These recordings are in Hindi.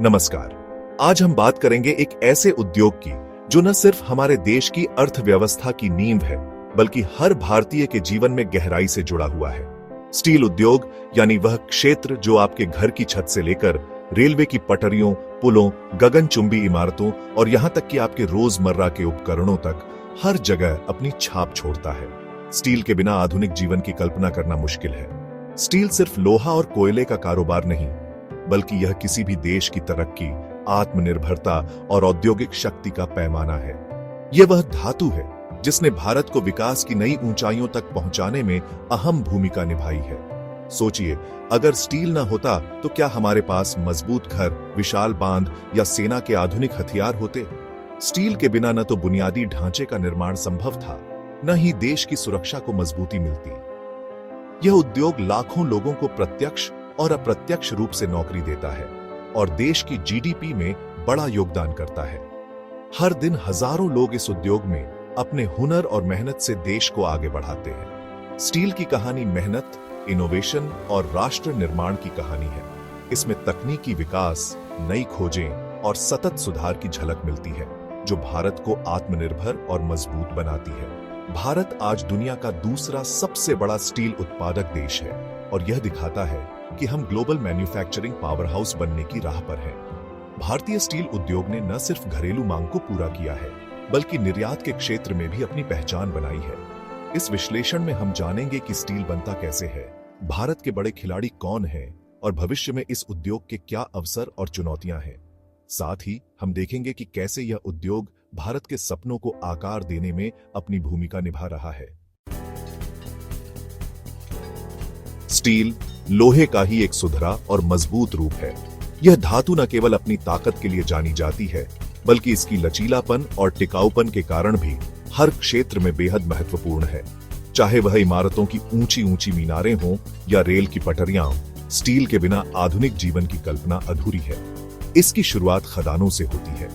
नमस्कार। आज हम बात करेंगे एक ऐसे उद्योग की जो न सिर्फ हमारे देश की अर्थव्यवस्था की नींव है, बल्कि हर भारतीय के जीवन में गहराई से जुड़ा हुआ है। स्टील उद्योग यानी वह क्षेत्र जो आपके घर की छत से लेकर रेलवे की पटरियों, पुलों, गगनचुंबी इमारतों और यहां तक कि आपके रोजमर्रा के उपकरणों तक हर जगह अपनी छाप छोड़ता है। स्टील के बिना आधुनिक जीवन की कल्पना करना मुश्किल है। स्टील सिर्फ लोहा और कोयले का कारोबार नहीं, बल्कि यह किसी भी देश की तरक्की, आत्मनिर्भरता और औद्योगिक शक्ति का पैमाना है। यह वह धातु है जिसने भारत को विकास की नई ऊंचाइयों तक पहुंचाने में अहम भूमिका निभाई है। सोचिए, अगर स्टील न होता तो क्या हमारे पास मजबूत घर, विशाल बांध या सेना के आधुनिक हथियार होते? स्टील के बिना न तो बुनियादी ढांचे का निर्माण संभव था, न ही देश की सुरक्षा को मजबूती मिलती। यह उद्योग लाखों लोगों को प्रत्यक्ष और अप्रत्यक्ष रूप से नौकरी देता है और देश की जीडीपी में बड़ा योगदान करता है। हर दिन हजारों लोग इस उद्योग में अपने हुनर और मेहनत से देश को आगे बढ़ाते हैं। स्टील की कहानी मेहनत, इनोवेशन और राष्ट्र निर्माण की कहानी है। इसमें तकनीकी विकास, नई खोजें और सतत सुधार की झलक मिलती है, जो भारत को आत्मनिर्भर और मजबूत बनाती है। भारत आज दुनिया का दूसरा सबसे बड़ा स्टील उत्पादक देश है और यह दिखाता है कि हम ग्लोबल मैन्युफैक्चरिंग पावर हाउस बनने की राह पर हैं। भारतीय स्टील उद्योग ने न सिर्फ घरेलू मांग को पूरा किया है, बल्कि निर्यात के क्षेत्र में भी अपनी पहचान बनाई है। इस विश्लेषण में हम जानेंगे कि स्टील बनता कैसे है, भारत के बड़े खिलाड़ी कौन हैं और भविष्य में इस उद्योग के क्या अवसर और चुनौतियां हैं। साथ ही हम देखेंगे कि कैसे यह उद्योग भारत के सपनों को आकार देने में अपनी भूमिका निभा रहा है। स्टील लोहे का ही एक सुधरा और मजबूत रूप है। यह धातु न केवल अपनी ताकत के लिए जानी जाती है, बल्कि इसकी लचीलापन और टिकाऊपन के कारण भी हर क्षेत्र में बेहद महत्वपूर्ण है। चाहे वह इमारतों की ऊंची ऊंची मीनारें हों या रेल की पटरियां, स्टील के बिना आधुनिक जीवन की कल्पना अधूरी है। इसकी शुरुआत खदानों से होती है,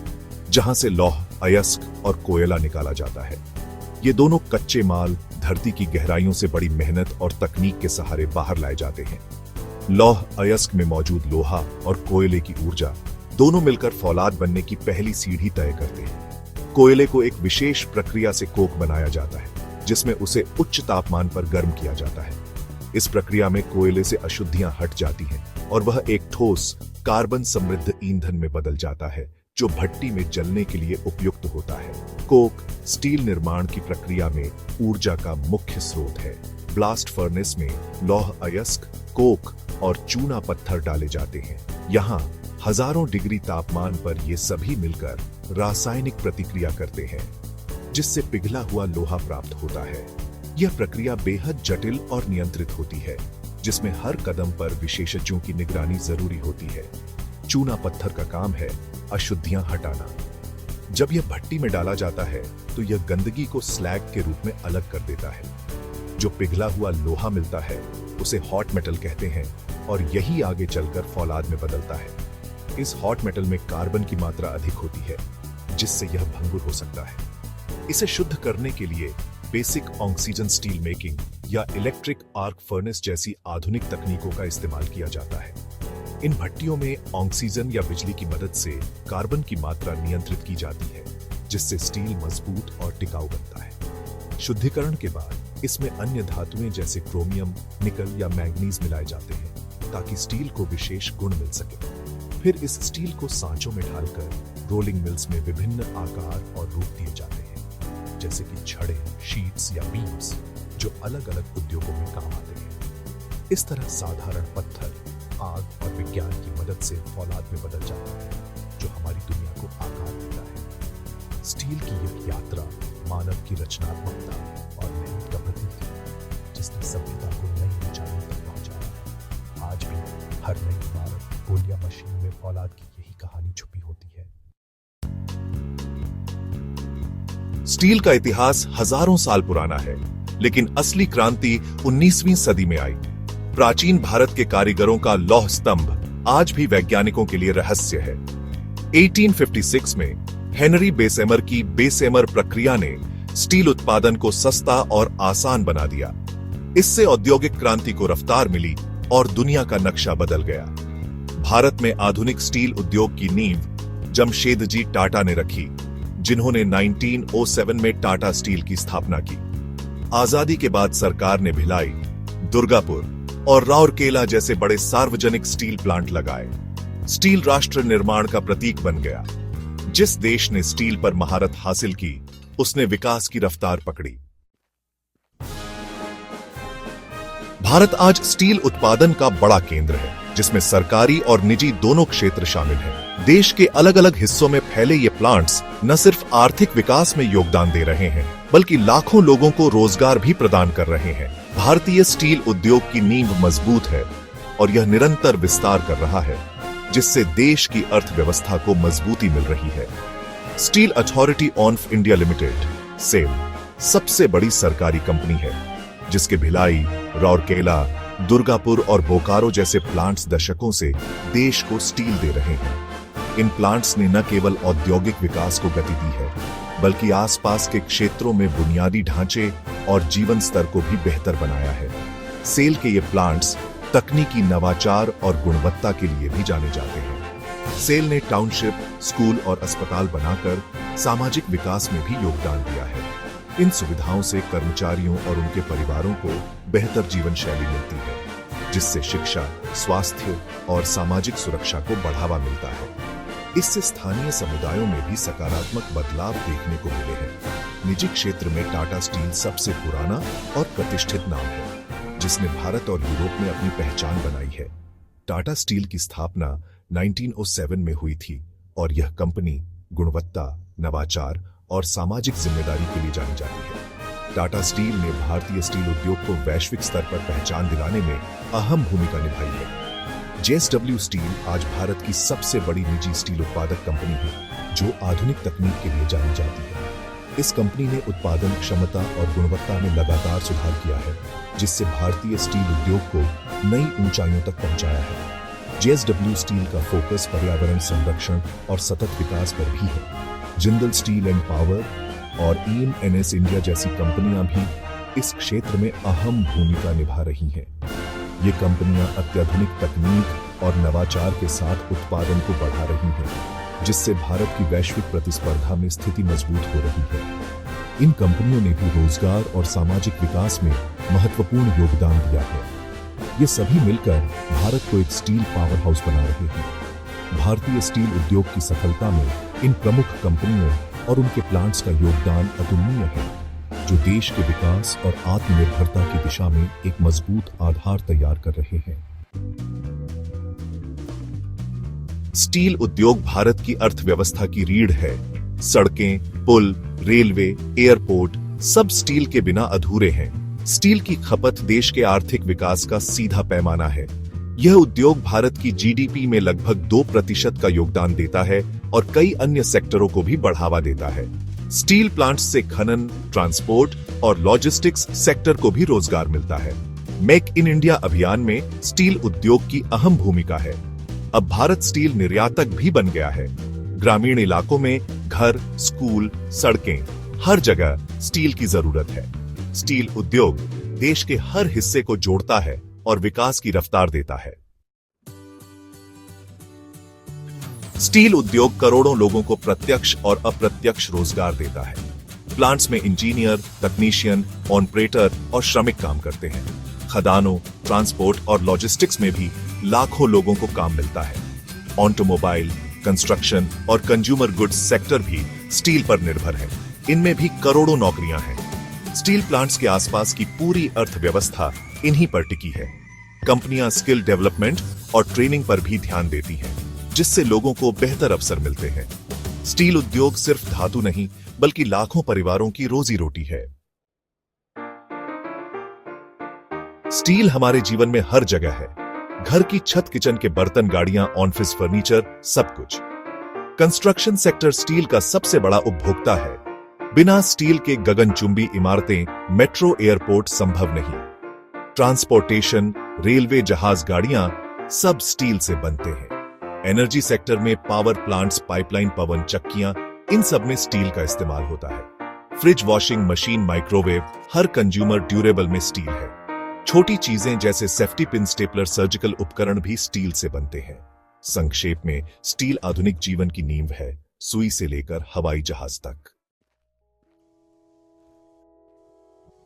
जहां से लौह, अयस्क और कोयला निकाला जाता है। ये दोनों कच्चे माल धरती की गहराइयों से बड़ी मेहनत और तकनीक के सहारे बाहर लाए जाते हैं। लौह अयस्क में मौजूद लोहा और कोयले की ऊर्जा दोनों मिलकर फौलाद बनने की पहली सीढ़ी तय करते हैं। कोयले को एक विशेष प्रक्रिया से कोक बनाया जाता है, जिसमें उसे उच्च तापमान पर गर्म किया जाता है। इस प्रक्रिया में कोयले से अशुद्धियां हट जाती हैं और वह एक ठोस कार्बन समृद्ध ईंधन में बदल जाता है, जो भट्टी में जलने के लिए उपयुक्त होता है। कोक स्टील निर्माण की प्रक्रिया में ऊर्जा का मुख्य स्रोत है। ब्लास्ट फर्नेस में लौह अयस्क, कोक और चूना पत्थर डाले जाते हैं। यहाँ हजारों डिग्री तापमान पर ये सभी मिलकर रासायनिक प्रतिक्रिया करते हैं, जिससे पिघला हुआ लोहा प्राप्त होता है। यह प्रक्रिया बेहद जटिल और नियंत्रित होती है, जिसमें हर कदम पर विशेषज्ञों की निगरानी जरूरी होती है। चूना पत्थर का काम है अशुद्धियां हटाना। जब यह भट्टी में डाला जाता है तो यह गंदगी को स्लैग के रूप में अलग कर देता है। जो पिघला हुआ लोहा मिलता है उसे हॉट मेटल कहते हैं और यही आगे चलकर फौलाद में बदलता है। इस हॉट मेटल में कार्बन की मात्रा अधिक होती है, जिससे यह भंगुर हो सकता है। इसे शुद्ध करने के लिए बेसिक ऑक्सीजन स्टील मेकिंग या इलेक्ट्रिक आर्क फर्नेस जैसी आधुनिक तकनीकों का इस्तेमाल किया जाता है। इन भट्टियों में ऑक्सीजन या बिजली की मदद से कार्बन की मात्रा नियंत्रित की जाती है, जिससे स्टील मजबूत और टिकाऊ बनता है। शुद्धिकरण के बाद इसमें अन्य धातुएं जैसे क्रोमियम, निकल या मैग्नीज मिलाए जाते हैं, ताकि स्टील को विशेष गुण मिल सके। फिर इस स्टील को सांचों में ढालकर रोलिंग मिल्स में विभिन्न आकार और रूप दिए जाते हैं, जैसे कि छड़े, शीट्स या बीम्स, जो अलग अलग उद्योगों में काम आते हैं। इस तरह साधारण पत्थर आग और विज्ञान की मदद से फौलाद में बदल जाता है, जो हमारी दुनिया को आकार देता है। स्टील की यह यात्रा मानव की रचनात्मकता और मेहनत का प्रतीक है, जिसने सभ्यता को नई ऊंचाइयों तक पहुंचाया। आज भी हर नई इमारत, पुल या मशीन में फौलाद की यही कहानी छुपी होती है। स्टील का इतिहास हजारों साल पुराना है, लेकिन असली क्रांति 19वीं सदी में आई। प्राचीन भारत के कारीगरों का लौह स्तंभ आज भी वैज्ञानिकों के लिए रहस्य है। 1856 में हेनरी बेसेमर की बेसेमर प्रक्रिया ने स्टील उत्पादन को सस्ता और आसान बना दिया। इससे औद्योगिक क्रांति को रफ्तार मिली और दुनिया का नक्शा बदल गया। भारत में आधुनिक स्टील उद्योग की नींव जमशेदजी टाटा ने रखी, जिन्होंने 1907 में टाटा स्टील की स्थापना की। आजादी के बाद सरकार ने भिलाई, दुर्गापुर और राउरकेला जैसे बड़े सार्वजनिक स्टील प्लांट लगाए। स्टील राष्ट्र निर्माण का प्रतीक बन गया। जिस देश ने स्टील पर महारत हासिल की, उसने विकास की रफ्तार पकड़ी। भारत आज स्टील उत्पादन का बड़ा केंद्र है, जिसमें सरकारी और निजी दोनों क्षेत्र शामिल हैं। देश के अलग अलग हिस्सों में फैले ये प्लांट्स न सिर्फ आर्थिक विकास में योगदान दे रहे हैं, बल्कि लाखों लोगों को रोजगार भी प्रदान कर रहे हैं। भारतीय स्टील उद्योग की नींव मजबूत है और यह निरंतर विस्तार कर रहा है, जिससे देश की अर्थव्यवस्था को मजबूती मिल रही है। Steel Authority of India Limited SAIL सबसे बड़ी सरकारी कंपनी है, जिसके भिलाई, राउरकेला, दुर्गापुर और बोकारो जैसे प्लांट्स दशकों से देश को स्टील दे रहे हैं। इन प्लांट्स ने न केवल औद्योगिक विकास को गति दी है, बल्कि आसपास के क्षेत्रों में बुनियादी ढांचे और जीवन स्तर को भी बेहतर बनाया है। सेल के ये प्लांट्स तकनीकी नवाचार और गुणवत्ता के लिए भी जाने जाते हैं। सेल ने टाउनशिप, स्कूल और अस्पताल बनाकर सामाजिक विकास में भी योगदान दिया है। इन सुविधाओं से कर्मचारियों और उनके परिवारों को बेहतर जीवन शैली मिलती है, जिससे शिक्षा, स्वास्थ्य और सामाजिक सुरक्षा को बढ़ावा मिलता है। इससे स्थानीय समुदायों में भी सकारात्मक बदलाव देखने को मिले हैं। निजी क्षेत्र में टाटा स्टील सबसे पुराना और प्रतिष्ठित नाम है, जिसने भारत और यूरोप में अपनी पहचान बनाई है। टाटा स्टील की स्थापना 1907 में हुई थी और यह कंपनी गुणवत्ता, नवाचार और सामाजिक जिम्मेदारी के लिए जानी जाती है। टाटा स्टील ने भारतीय स्टील उद्योग को वैश्विक स्तर पर पहचान दिलाने में अहम भूमिका निभाई है। JSW स्टील आज भारत की सबसे बड़ी निजी स्टील उत्पादक कंपनी है, जो आधुनिक तकनीक के लिए जानी जाती है। इस कंपनी ने उत्पादन क्षमता और गुणवत्ता में लगातार सुधार किया है, जिससे भारतीय स्टील उद्योग को नई ऊंचाइयों तक पहुंचाया है। JSW स्टील का फोकस पर्यावरण संरक्षण और सतत विकास पर भी है। जिंदल स्टील एंड पावर और EMNS इंडिया जैसी कंपनियां भी इस क्षेत्र में अहम भूमिका निभा रही हैं। ये कंपनियां अत्याधुनिक तकनीक और नवाचार के साथ उत्पादन को बढ़ा रही हैं, जिससे भारत की वैश्विक प्रतिस्पर्धा में स्थिति मजबूत हो रही है। इन कंपनियों ने भी रोजगार और सामाजिक विकास में महत्वपूर्ण योगदान दिया है। ये सभी मिलकर भारत को एक स्टील पावर हाउस बना रहे हैं। भारतीय स्टील उद्योग की सफलता में इन प्रमुख कंपनियों और उनके प्लांट्स का योगदान अतुलनीय है, जो देश के विकास और आत्मनिर्भरता की दिशा में एक मजबूत आधार तैयार कर रहे हैं। स्टील उद्योग भारत की अर्थव्यवस्था की रीढ़ है। सड़कें, पुल, रेलवे, एयरपोर्ट सब स्टील के बिना अधूरे हैं। स्टील की खपत देश के आर्थिक विकास का सीधा पैमाना है। यह उद्योग भारत की GDP में लगभग 2% का योगदान देता है और कई अन्य सेक्टरों को भी बढ़ावा देता है। स्टील प्लांट्स से खनन, ट्रांसपोर्ट और लॉजिस्टिक्स सेक्टर को भी रोजगार मिलता है। मेक इन इंडिया अभियान में स्टील उद्योग की अहम भूमिका है। अब भारत स्टील निर्यातक भी बन गया है। ग्रामीण इलाकों में घर, स्कूल, सड़कें, हर जगह स्टील की जरूरत है। स्टील उद्योग देश के हर हिस्से को जोड़ता है और विकास की रफ्तार देता है। स्टील उद्योग करोड़ों लोगों को प्रत्यक्ष और अप्रत्यक्ष रोजगार देता है। प्लांट्स में इंजीनियर, तकनीशियन, ऑपरेटर और श्रमिक काम करते हैं। खदानों, ट्रांसपोर्ट और लॉजिस्टिक्स में भी लाखों लोगों को काम मिलता है। ऑटोमोबाइल, कंस्ट्रक्शन और कंज्यूमर गुड्स सेक्टर भी स्टील पर निर्भर है। इनमें भी करोड़ों नौकरियां हैं। स्टील प्लांट्स के आसपास की पूरी अर्थव्यवस्था इन्हीं पर टिकी है। कंपनियां स्किल डेवलपमेंट और ट्रेनिंग पर भी ध्यान देती हैं, जिससे लोगों को बेहतर अवसर मिलते हैं। स्टील उद्योग सिर्फ धातु नहीं, बल्कि लाखों परिवारों की रोजी रोटी है। स्टील हमारे जीवन में हर जगह है। घर की छत, किचन के बर्तन, गाड़ियां, ऑफिस फर्नीचर, सब कुछ। कंस्ट्रक्शन सेक्टर स्टील का सबसे बड़ा उपभोक्ता है। बिना स्टील के गगनचुंबी इमारतें, मेट्रो, एयरपोर्ट संभव नहीं। ट्रांसपोर्टेशन, रेलवे, जहाज, गाड़ियां सब स्टील से बनते हैं। एनर्जी सेक्टर में पावर प्लांट्स, पाइपलाइन, पवन चक्कियां, इन सब में स्टील का इस्तेमाल होता है। फ्रिज, वॉशिंग मशीन, माइक्रोवेव, हर कंज्यूमर ड्यूरेबल में स्टील है। छोटी चीजें जैसे सेफ्टी पिन, स्टेपलर, सर्जिकल उपकरण भी स्टील से बनते हैं। संक्षेप में, स्टील आधुनिक जीवन की नींव है, सुई से लेकर हवाई जहाज तक।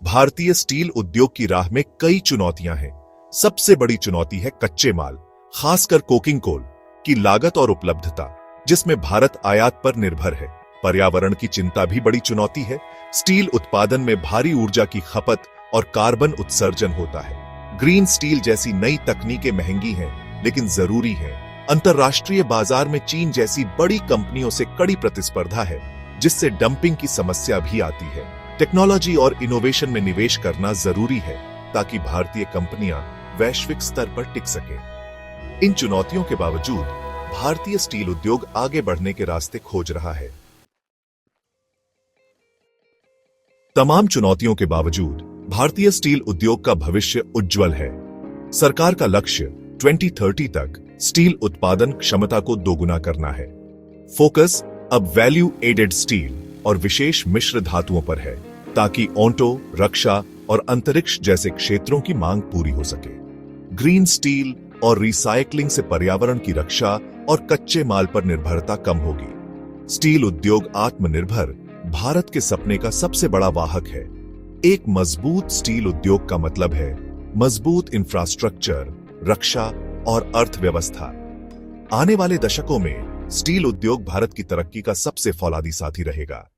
भारतीय स्टील उद्योग की राह में कई चुनौतियां हैं। सबसे बड़ी चुनौती है कच्चे माल, खासकर कोकिंग कोल की लागत और उपलब्धता, जिसमें भारत आयात पर निर्भर है। पर्यावरण की चिंता भी बड़ी चुनौती है। स्टील उत्पादन में भारी ऊर्जा की खपत और कार्बन उत्सर्जन होता है। ग्रीन स्टील जैसी नई तकनीकें महंगी हैं, लेकिन जरूरी हैं। अंतर्राष्ट्रीय बाजार में चीन जैसी बड़ी कंपनियों से कड़ी प्रतिस्पर्धा है, जिससे डंपिंग की समस्या भी आती है। टेक्नोलॉजी और इनोवेशन में निवेश करना जरूरी है, ताकि भारतीय कंपनियां वैश्विक स्तर पर टिक सकें। इन चुनौतियों के बावजूद भारतीय स्टील उद्योग आगे बढ़ने के रास्ते खोज रहा है। तमाम चुनौतियों के बावजूद भारतीय स्टील उद्योग का भविष्य उज्जवल है। सरकार का लक्ष्य 2030 तक स्टील उत्पादन क्षमता को दोगुना करना है। फोकस अब वैल्यू एडेड स्टील और विशेष मिश्र धातुओं पर है, ताकि ऑटो, रक्षा और अंतरिक्ष जैसे क्षेत्रों की मांग पूरी हो सके। ग्रीन स्टील और रिसाइकलिंग से पर्यावरण की रक्षा और कच्चे माल पर निर्भरता कम होगी। स्टील उद्योग आत्मनिर्भर भारत के सपने का सबसे बड़ा वाहक है। एक मजबूत स्टील उद्योग का मतलब है मजबूत इंफ्रास्ट्रक्चर, रक्षा और अर्थव्यवस्था। आने वाले दशकों में स्टील उद्योग भारत की तरक्की का सबसे फौलादी साथी रहेगा।